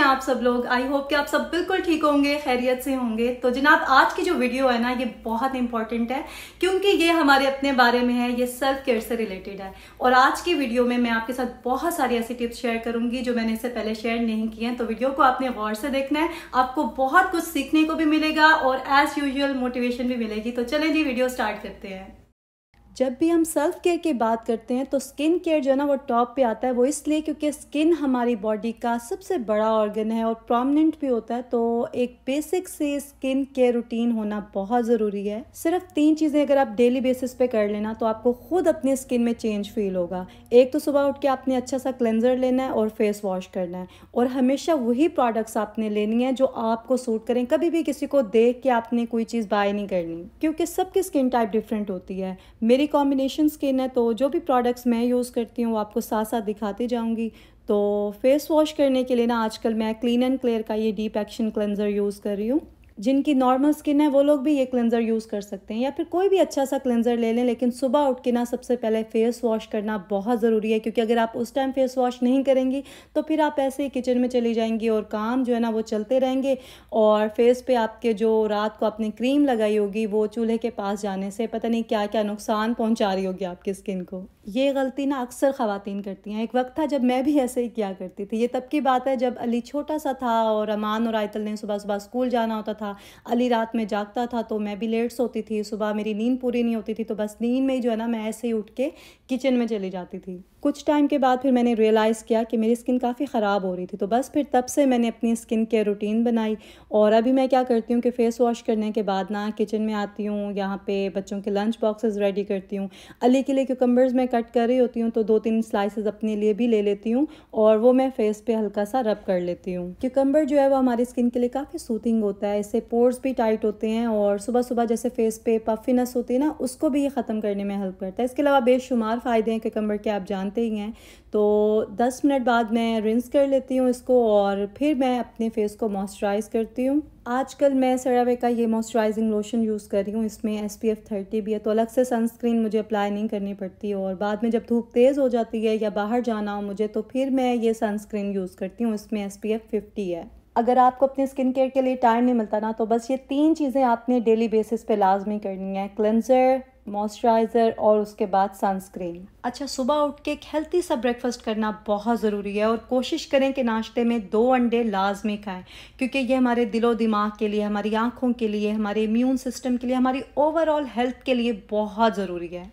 आप सब लोग। आई होप कि आप सब बिल्कुल ठीक होंगे, खैरियत से होंगे। तो जनाब, आज की जो वीडियो है ना, ये बहुत इंपॉर्टेंट है क्योंकि ये हमारे अपने बारे में है, ये सेल्फ केयर से रिलेटेड है। और आज की वीडियो में मैं आपके साथ बहुत सारी ऐसी टिप्स शेयर करूंगी जो मैंने इससे पहले शेयर नहीं की हैं। तो वीडियो को आपने गौर से देखना है, आपको बहुत कुछ सीखने को भी मिलेगा और एज यूजुअल मोटिवेशन भी मिलेगी। तो चलें जी, वीडियो स्टार्ट करते हैं। जब भी हम सेल्फ केयर की बात करते हैं तो स्किन केयर जो है ना वो टॉप पे आता है। वो इसलिए क्योंकि स्किन हमारी बॉडी का सबसे बड़ा ऑर्गन है और प्रोमिनेंट भी होता है। तो एक बेसिक से स्किन केयर रूटीन होना बहुत ज़रूरी है। सिर्फ 3 चीज़ें अगर आप डेली बेसिस पे कर लेना तो आपको खुद अपनी स्किन में चेंज फील होगा। एक तो सुबह उठ के आपने अच्छा सा क्लेंजर लेना है और फेस वॉश करना है, और हमेशा वही प्रोडक्ट्स आपने लेनी है जो आपको सूट करें। कभी भी किसी को देख के आपने कोई चीज़ बाय नहीं करनी, क्योंकि सबकी स्किन टाइप डिफरेंट होती है। मेरी कॉम्बिनेशन स्किन है, तो जो भी प्रोडक्ट्स मैं यूज़ करती हूँ वो आपको साथ साथ दिखाती जाऊँगी। तो फेस वॉश करने के लिए ना आजकल मैं क्लीन एंड क्लियर का ये डीप एक्शन क्लेंजर यूज़ कर रही हूँ। जिनकी नॉर्मल स्किन है वो लोग भी ये क्लेंजर यूज़ कर सकते हैं, या फिर कोई भी अच्छा सा क्लेंजर ले लें। लेकिन सुबह उठ के ना सबसे पहले फेस वॉश करना बहुत ज़रूरी है, क्योंकि अगर आप उस टाइम फेस वॉश नहीं करेंगी तो फिर आप ऐसे ही किचन में चली जाएंगी और काम जो है ना वो चलते रहेंगे, और फेस पे आपके जो रात को आपने क्रीम लगाई होगी वो चूल्हे के पास जाने से पता नहीं क्या क्या नुकसान पहुँचा रही होगी आपकी स्किन को। ये गलती ना अक्सर ख़वातीन करती हैं। एक वक्त था जब मैं भी ऐसे ही किया करती थी। ये तब की बात है जब अली छोटा सा था और अमान और आयतल ने सुबह सुबह स्कूल जाना होता था। अली रात में जागता था तो मैं भी लेट सोती थी। सुबह मेरी नींद पूरी नहीं होती थी, तो बस नींद में ही जो है ना मैं ऐसे ही उठ के किचन में चली जाती थी। कुछ टाइम के बाद फिर मैंने रियलाइज़ किया कि मेरी स्किन काफ़ी ख़राब हो रही थी। तो बस फिर तब से मैंने अपनी स्किन केयर रूटीन बनाई। और अभी मैं क्या करती हूँ कि फ़ेस वॉश करने के बाद ना किचन में आती हूँ, यहाँ पे बच्चों के लंच बॉक्सेस रेडी करती हूँ। अली के लिए क्यूकम्बर्स मैं कट कर रही होती हूँ तो 2-3 स्लाइसेस अपने लिए भी ले लेती हूँ, और वो मैं फेस पे हल्का सा रब कर लेती हूँ। क्यूकम्बर जो है वो हमारी स्किन के लिए काफ़ी सूथिंग होता है, इससे पोर्स भी टाइट होते हैं, और सुबह सुबह जैसे फेस पे पफिनेस होती है ना, उसको भी ये ख़त्म करने में हेल्प करता है। इसके अलावा बेशुमार फ़ायदे हैं क्यूकम्बर के, आप जानते ही हैं। तो 10 मिनट बाद मैं रिंस कर लेती हूँ इसको, और फिर मैं अपने फेस को मॉइस्चराइज़ करती हूँ। आजकल मैं सेरावे का ये मॉइस्चराइजिंग लोशन यूज़ कर रही हूँ। इसमें SPF 30 भी है, तो अलग से सनस्क्रीन मुझे अप्लाई नहीं करनी पड़ती। और बाद में जब धूप तेज़ हो जाती है या बाहर जाना हो मुझे, तो फिर मैं ये सनस्क्रीन यूज़ करती हूँ। इसमें SPF 50 है। अगर आपको अपने स्किन केयर के लिए टाइम नहीं मिलता ना, तो बस ये 3 चीज़ें आपने डेली बेसिस पे लाजमी करनी है: क्लेंजर, मॉइस्चराइज़र और उसके बाद सनस्क्रीन। अच्छा, सुबह उठ के एक हेल्थी सा ब्रेकफास्ट करना बहुत ज़रूरी है, और कोशिश करें कि नाश्ते में 2 अंडे लाजमी खाएं, क्योंकि ये हमारे दिलो दिमाग के लिए, हमारी आँखों के लिए, हमारे इम्यून सिस्टम के लिए, हमारी ओवरऑल हेल्थ के लिए बहुत ज़रूरी है।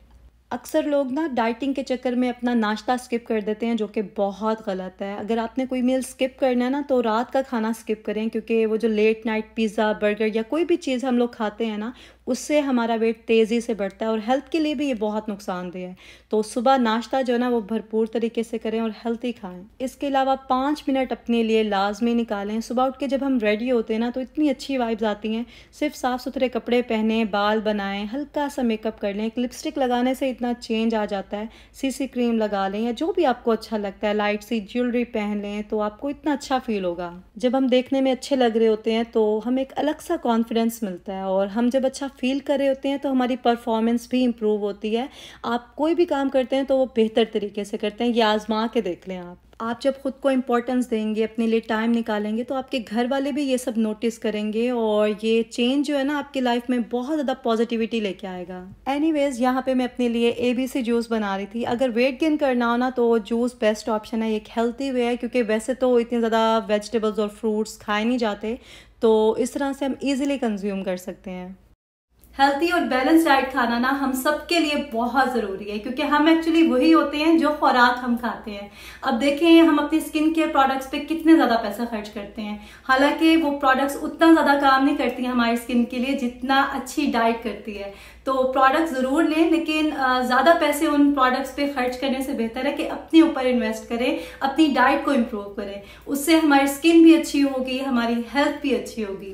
अक्सर लोग ना डाइटिंग के चक्कर में अपना नाश्ता स्किप कर देते हैं, जो कि बहुत गलत है। अगर आपने कोई मील स्किप करना है ना, तो रात का खाना स्किप करें, क्योंकि वो जो लेट नाइट पिज़्ज़ा, बर्गर या कोई भी चीज़ हम लोग खाते हैं ना, उससे हमारा वेट तेज़ी से बढ़ता है और हेल्थ के लिए भी ये बहुत नुकसानदेह है। तो सुबह नाश्ता जो है ना वो भरपूर तरीके से करें और हेल्थी खाएं। इसके अलावा 5 मिनट अपने लिए लाजमी निकालें। सुबह उठ के जब हम रेडी होते हैं ना, तो इतनी अच्छी वाइब्स आती हैं। सिर्फ साफ़ सुथरे कपड़े पहने, बाल बनाएं, हल्का सा मेकअप कर लें, एक लिपस्टिक लगाने से इतना चेंज आ जाता है। CC क्रीम लगा लें या जो भी आपको अच्छा लगता है, लाइट सी ज्वेलरी पहन लें, तो आपको इतना अच्छा फील होगा। जब हम देखने में अच्छे लग रहे होते हैं तो हमें एक अलग सा कॉन्फिडेंस मिलता है, और हम जब अच्छा फील कर रहे होते हैं तो हमारी परफॉर्मेंस भी इम्प्रूव होती है। आप कोई भी काम करते हैं तो वो बेहतर तरीके से करते हैं। ये आजमा के देख लें। आप जब खुद को इम्पोर्टेंस देंगे, अपने लिए टाइम निकालेंगे, तो आपके घर वाले भी ये सब नोटिस करेंगे, और ये चेंज जो है ना आपकी लाइफ में बहुत ज़्यादा पॉजिटिविटी लेके आएगा। एनीवेज, यहाँ पे मैं अपने लिए ABC जूस बना रही थी। अगर वेट गेन करना हो ना तो जूस बेस्ट ऑप्शन है। एक हेल्थी वे है, क्योंकि वैसे तो इतने ज़्यादा वेजिटेबल्स और फ्रूट्स खाए नहीं जाते, तो इस तरह से हम ईजिली कंज्यूम कर सकते हैं। हेल्थी और बैलेंस डाइट खाना ना हम सबके लिए बहुत ज़रूरी है, क्योंकि हम एक्चुअली वही होते हैं जो खुराक हम खाते हैं। अब देखें, हम अपनी स्किन केयर प्रोडक्ट्स पे कितने ज़्यादा पैसा खर्च करते हैं, हालांकि वो प्रोडक्ट्स उतना ज़्यादा काम नहीं करती हैं हमारी स्किन के लिए जितना अच्छी डाइट करती है। तो प्रोडक्ट ज़रूर लें, लेकिन ज़्यादा पैसे उन प्रोडक्ट्स पे खर्च करने से बेहतर है कि अपने ऊपर इन्वेस्ट करें, अपनी डाइट को इम्प्रूव करें। उससे हमारी स्किन भी अच्छी होगी, हमारी हेल्थ भी अच्छी होगी।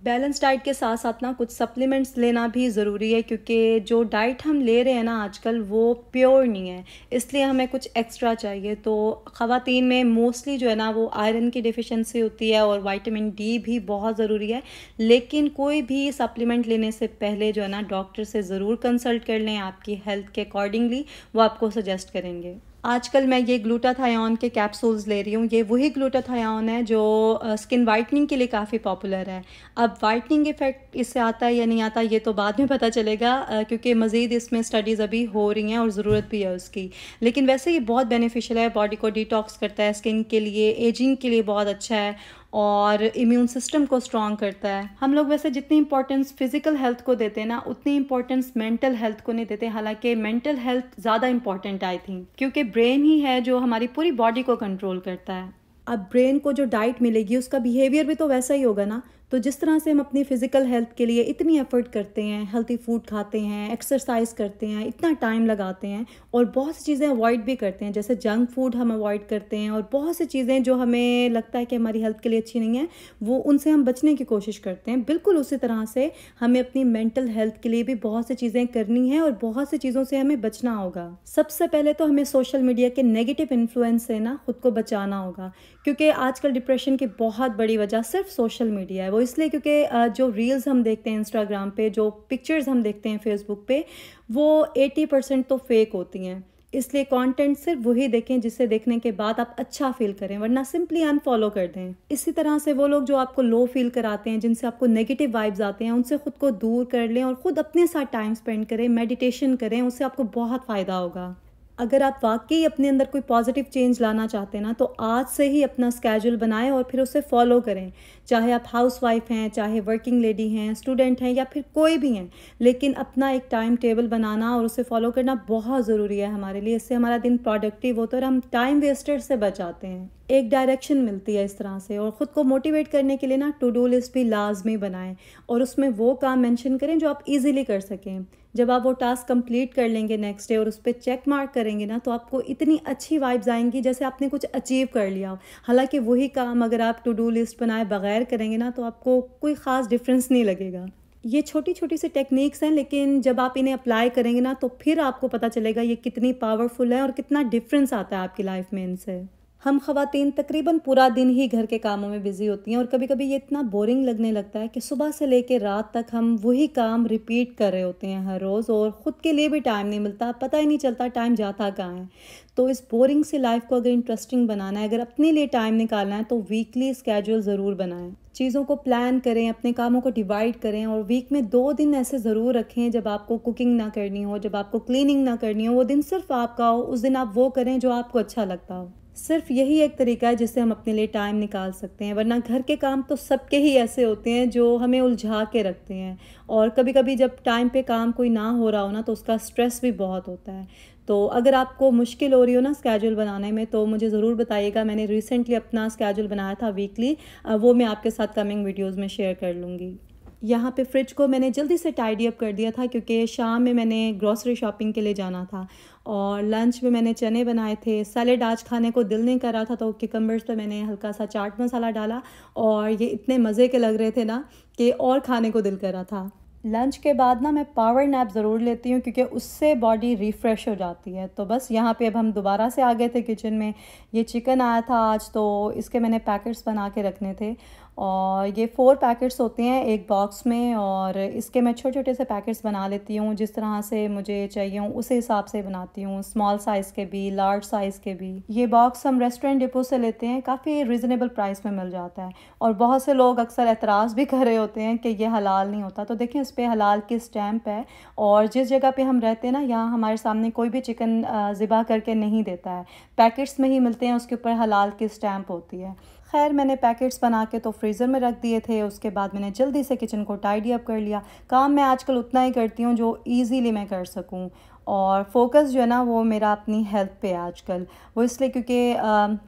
बैलेंस डाइट के साथ साथ ना कुछ सप्लीमेंट्स लेना भी ज़रूरी है, क्योंकि जो डाइट हम ले रहे हैं ना आजकल वो प्योर नहीं है, इसलिए हमें कुछ एक्स्ट्रा चाहिए। तो ख़वातीन में मोस्टली जो है ना वो आयरन की डिफिशिएंसी होती है, और विटामिन D भी बहुत ज़रूरी है। लेकिन कोई भी सप्लीमेंट लेने से पहले जो है ना डॉक्टर से ज़रूर कंसल्ट कर लें। आपकी हेल्थ के अकॉर्डिंगली वो आपको सजेस्ट करेंगे। आजकल मैं ये ग्लूटाथायोन के कैप्सूल्स ले रही हूँ। ये वही ग्लूटाथायोन है जो स्किन वाइटनिंग के लिए काफ़ी पॉपुलर है। अब वाइटनिंग इफ़ेक्ट इससे आता है या नहीं आता ये तो बाद में पता चलेगा, क्योंकि मज़ीद इसमें स्टडीज़ अभी हो रही हैं और ज़रूरत भी है उसकी। लेकिन वैसे ये बहुत बेनिफिशियल है, बॉडी को डिटॉक्स करता है, स्किन के लिए, एजिंग के लिए बहुत अच्छा है और इम्यून सिस्टम को स्ट्रॉन्ग करता है। हम लोग वैसे जितनी इंपॉर्टेंस फिजिकल हेल्थ को देते हैं ना, उतनी इंपॉर्टेंस मेंटल हेल्थ को नहीं देते। हालांकि मेंटल हेल्थ ज़्यादा इंपॉर्टेंट आई थिंक, क्योंकि ब्रेन ही है जो हमारी पूरी बॉडी को कंट्रोल करता है। अब ब्रेन को जो डाइट मिलेगी उसका बिहेवियर भी तो वैसा ही होगा ना। तो जिस तरह से हम अपनी फ़िज़िकल हेल्थ के लिए इतनी एफर्ट करते हैं, हेल्थी फूड खाते हैं, एक्सरसाइज करते हैं, इतना टाइम लगाते हैं और बहुत सी चीज़ें अवॉइड भी करते हैं, जैसे जंक फूड हम अवॉइड करते हैं और बहुत सी चीज़ें जो हमें लगता है कि हमारी हेल्थ के लिए अच्छी नहीं है, वो उनसे हम बचने की कोशिश करते हैं। बिल्कुल उसी तरह से हमें अपनी मेंटल हेल्थ के लिए भी बहुत सी चीज़ें करनी है और बहुत सी चीज़ों से हमें बचना होगा। सबसे पहले तो हमें सोशल मीडिया के नेगेटिव इन्फ्लुएंस से ना खुद को बचाना होगा, क्योंकि आजकल डिप्रेशन की बहुत बड़ी वजह सिर्फ सोशल मीडिया है। वो इसलिए क्योंकि जो रील्स हम देखते हैं इंस्टाग्राम पे, जो पिक्चर्स हम देखते हैं फेसबुक पे, वो 80% तो फेक होती हैं। इसलिए कंटेंट सिर्फ वही देखें जिसे देखने के बाद आप अच्छा फील करें, वरना सिंपली अनफॉलो कर दें। इसी तरह से वो लोग जो आपको लो फील कराते हैं, जिनसे आपको नेगेटिव वाइब्स आते हैं, उनसे खुद को दूर कर लें और ख़ुद अपने साथ टाइम स्पेंड करें, मेडिटेशन करें, उससे आपको बहुत फ़ायदा होगा। अगर आप वाकई अपने अंदर कोई पॉजिटिव चेंज लाना चाहते हैं ना, तो आज से ही अपना स्केड्यूल बनाएं और फिर उसे फॉलो करें। चाहे आप हाउसवाइफ हैं, चाहे वर्किंग लेडी हैं, स्टूडेंट हैं या फिर कोई भी हैं, लेकिन अपना एक टाइम टेबल बनाना और उसे फॉलो करना बहुत ज़रूरी है हमारे लिए। इससे हमारा दिन प्रोडक्टिव होता है और हम टाइम वेस्टर से बच जाते हैं। एक डायरेक्शन मिलती है इस तरह से। और ख़ुद को मोटिवेट करने के लिए ना टू डू लिस्ट भी लाजमी बनाएं और उसमें वो काम मेंशन करें जो आप इजीली कर सकें। जब आप वो टास्क कंप्लीट कर लेंगे नेक्स्ट डे और उस पर चेक मार्क करेंगे ना, तो आपको इतनी अच्छी वाइब्स आएंगी जैसे आपने कुछ अचीव कर लिया हो। हालांकि वही काम अगर आप टू डू लिस्ट बनाए बगैर करेंगे ना, तो आपको कोई ख़ास डिफरेंस नहीं लगेगा। ये छोटी छोटी सी टेक्निक्स हैं, लेकिन जब आप इन्हें अप्लाई करेंगे ना, तो फिर आपको पता चलेगा ये कितनी पावरफुल है और कितना डिफरेंस आता है आपकी लाइफ में इनसे। हम ख़वातीन तकरीबन पूरा दिन ही घर के कामों में बिज़ी होती हैं और कभी कभी ये इतना बोरिंग लगने लगता है कि सुबह से लेकर रात तक हम वही काम रिपीट कर रहे होते हैं हर रोज़ और ख़ुद के लिए भी टाइम नहीं मिलता, पता ही नहीं चलता टाइम जाता कहाँ है। तो इस बोरिंग सी लाइफ को अगर इंटरेस्टिंग बनाना है, अगर अपने लिए टाइम निकालना है, तो वीकली स्केड्यूल ज़रूर बनाएं। चीज़ों को प्लान करें, अपने कामों को डिवाइड करें और वीक में 2 दिन ऐसे ज़रूर रखें जब आपको कुकिंग ना करनी हो, जब आपको क्लीनिंग ना करनी हो। वो दिन सिर्फ आपका हो, उस दिन आप वो करें जो आपको अच्छा लगता हो। सिर्फ यही एक तरीका है जिससे हम अपने लिए टाइम निकाल सकते हैं, वरना घर के काम तो सबके ही ऐसे होते हैं जो हमें उलझा के रखते हैं। और कभी कभी जब टाइम पे काम कोई ना हो रहा हो ना, तो उसका स्ट्रेस भी बहुत होता है। तो अगर आपको मुश्किल हो रही हो ना स्केड्यूल बनाने में, तो मुझे ज़रूर बताइएगा। मैंने रिसेंटली अपना स्केड्यूल बनाया था वीकली, वो मैं आपके साथ कमिंग वीडियोज़ में शेयर कर लूँगी। यहाँ पे फ्रिज को मैंने जल्दी से टाइडी अप कर दिया था, क्योंकि शाम में मैंने ग्रॉसरी शॉपिंग के लिए जाना था। और लंच में मैंने चने बनाए थे। सैलेड आज खाने को दिल नहीं कर रहा था, तो क्यूकम्बर्स पे मैंने हल्का सा चाट मसाला डाला और ये इतने मज़े के लग रहे थे ना कि और खाने को दिल कर रहा था। लंच के बाद ना मैं पावर नैप ज़रूर लेती हूँ, क्योंकि उससे बॉडी रिफ़्रेश हो जाती है। तो बस यहाँ पे अब हम दोबारा से आ गए थे किचन में। ये चिकन आया था आज, तो इसके मैंने पैकेट्स बना के रखने थे और ये 4 पैकेट्स होते हैं एक बॉक्स में, और इसके मैं छोटे छोटे से पैकेट्स बना लेती हूँ जिस तरह से मुझे चाहिए हूँ उस हिसाब से बनाती हूँ, स्मॉल साइज़ के भी, लार्ज साइज़ के भी। ये बॉक्स हम रेस्टोरेंट डिपो से लेते हैं, काफ़ी रिजनेबल प्राइस में मिल जाता है। और बहुत से लोग अक्सर एतराज़ भी कर रहे होते हैं कि ये हलाल नहीं होता, तो देखें इस पर हलाल की स्टैम्प है। और जिस जगह पे हम रहते हैं ना, यहाँ हमारे सामने कोई भी चिकन ज़िबा करके नहीं देता है, पैकेट्स में ही मिलते हैं, उसके ऊपर हलाल की स्टैम्प होती है। खैर मैंने पैकेट्स बना के तो फ्रीज़र में रख दिए थे। उसके बाद मैंने जल्दी से किचन को टाइडी अप कर लिया। काम मैं आजकल उतना ही करती हूँ जो इजीली मैं कर सकूँ, और फोकस जो है ना वो मेरा अपनी हेल्थ पे है आजकल। वो इसलिए क्योंकि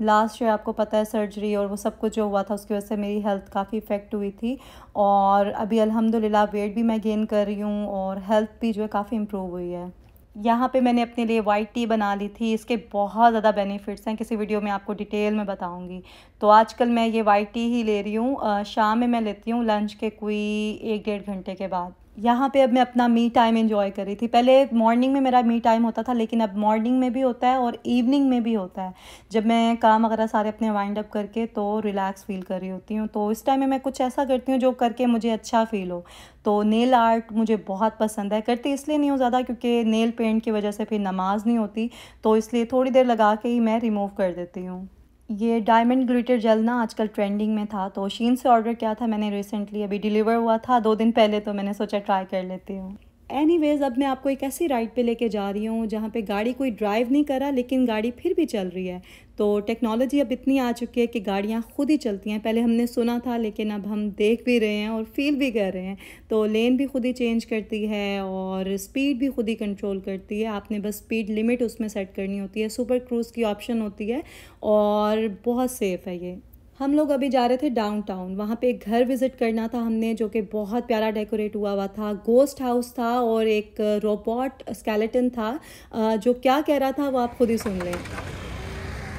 लास्ट ईयर आपको पता है सर्जरी और वो सब कुछ जो हुआ था, उसकी वजह से मेरी हेल्थ काफ़ी इफ़ेक्ट हुई थी। और अभी अल्हम्दुलिल्लाह वेट भी मैं गेन कर रही हूँ और हेल्थ भी जो है काफ़ी इम्प्रूव हुई है। यहाँ पे मैंने अपने लिए वाइट टी बना ली थी। इसके बहुत ज़्यादा बेनिफिट्स हैं, किसी वीडियो में आपको डिटेल में बताऊँगी। तो आजकल मैं ये वाइट टी ही ले रही हूँ। शाम में मैं लेती हूँ लंच के कोई 1-1.5 घंटे के बाद। यहाँ पे अब मैं अपना मी टाइम एंजॉय कर रही थी। पहले मॉर्निंग में मेरा मी टाइम होता था, लेकिन अब मॉर्निंग में भी होता है और इवनिंग में भी होता है। जब मैं काम वगैरह सारे अपने वाइंड अप करके तो रिलैक्स फील कर रही होती हूँ, तो इस टाइम में मैं कुछ ऐसा करती हूँ जो करके मुझे अच्छा फील हो। तो नेल आर्ट मुझे बहुत पसंद है। करती इसलिए नहीं हूँ ज़्यादा क्योंकि नेल पेंट की वजह से फिर नमाज नहीं होती, तो इसलिए थोड़ी देर लगा के ही मैं रिमूव कर देती हूँ। ये डायमंड ग्लिटर जेल ना आजकल ट्रेंडिंग में था, तो शीन से ऑर्डर किया था मैंने रिसेंटली, अभी डिलीवर हुआ था 2 दिन पहले, तो मैंने सोचा ट्राई कर लेती हूँ। एनीवेज़, अब मैं आपको एक ऐसी राइड पे लेके जा रही हूँ जहाँ पे गाड़ी कोई ड्राइव नहीं कर रहा, लेकिन गाड़ी फिर भी चल रही है। तो टेक्नोलॉजी अब इतनी आ चुकी है कि गाड़ियाँ खुद ही चलती हैं। पहले हमने सुना था, लेकिन अब हम देख भी रहे हैं और फील भी कर रहे हैं। तो लेन भी खुद ही चेंज करती है और स्पीड भी खुद ही कंट्रोल करती है। आपने बस स्पीड लिमिट उसमें सेट करनी होती है। सुपर क्रूज़ की ऑप्शन होती है और बहुत सेफ़ है ये। हम लोग अभी जा रहे थे डाउनटाउन, वहाँ पे एक घर विज़िट करना था हमने, जो कि बहुत प्यारा डेकोरेट हुआ था। गोस्ट हाउस था और एक रोबोट स्केलेटन था। जो क्या कह रहा था वो आप खुद ही सुन लें।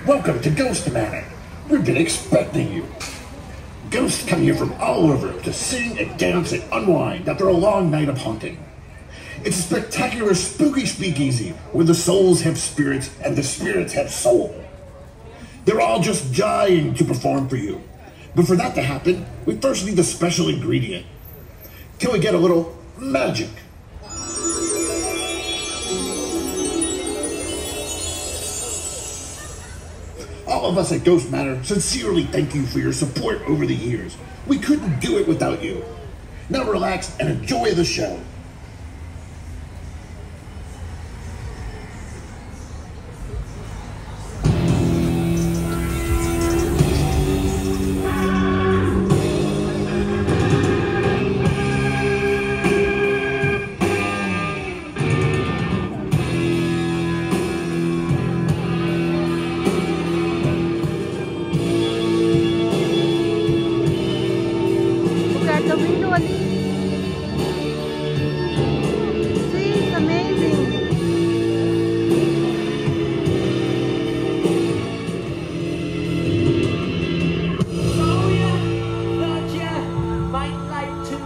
Welcome to Ghost Manor. We've been expecting you. Ghosts come here from all over to sing and dance and unwind after a long night of haunting. It's a spectacular spooky speakeasy where the souls have spirits and the spirits have soul. They're all just dying to perform for you. But for that to happen, we first need the special ingredient. Can we get a little magic? All of us at Ghost Manor sincerely thank you for your support over the years. We couldn't do it without you. Now relax and enjoy the show. The window, Ali. See, it's amazing. Oh yeah, thought you might like to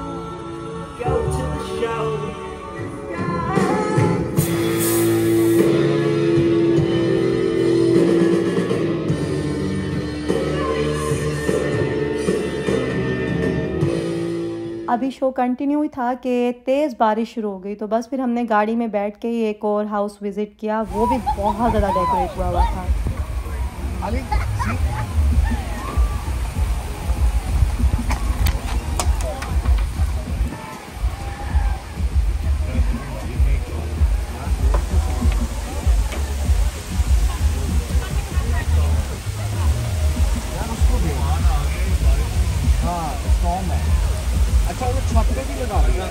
go to the show. अभी show continue ही था कि तेज़ बारिश शुरू हो गई, तो बस फिर हमने गाड़ी में बैठ के ही एक और हाउस विज़िट किया। वो भी बहुत ज़्यादा डेकोरेट हुआ था। अच्छा, वो छत पे भी लगा रही है,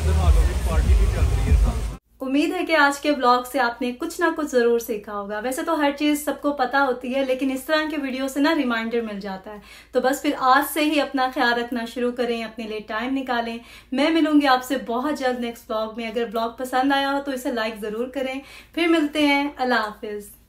पार्टी भी चल रही है। उम्मीद है कि आज के ब्लॉग से आपने कुछ ना कुछ ज़रूर सीखा होगा। वैसे तो हर चीज़ सबको पता होती है, लेकिन इस तरह के वीडियो से ना रिमाइंडर मिल जाता है। तो बस फिर आज से ही अपना ख्याल रखना शुरू करें, अपने लिए टाइम निकालें। मैं मिलूंगी आपसे बहुत जल्द नेक्स्ट ब्लॉग में। अगर ब्लॉग पसंद आया हो तो इसे लाइक ज़रूर करें। फिर मिलते हैं। अल्लाह हाफिज़।